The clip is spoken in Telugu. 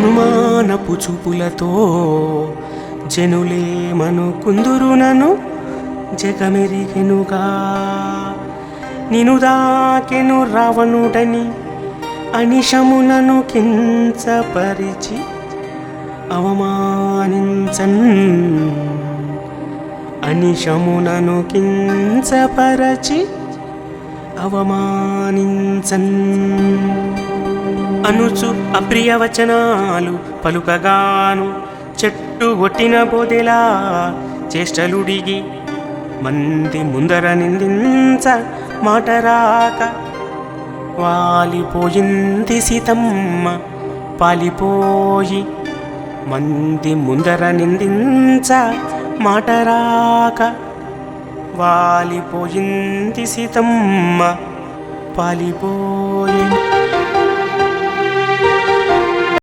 అనుమానపు చూపులతో జనులేమనుకుందురు నను జగమెరిగెనుగా. నిను దాకెను రావణుడని అనిశమునను కించపరిచి అవమానించన్. అనిశమునను కించపరచి అవమానించన్. అనుచు అప్రియవచనాలు పలుకగాను చెట్టు ఒట్టిన బోదెలా చేష్టలుడిగి మంది ముందర నిందించ మాటరాక వాలిపోయింది సీతమ్మ పాలిపోయి. మంది ముందర నిందించ మాటరాక వాలిపోయింది సీతమ్మ పాలిపోయి.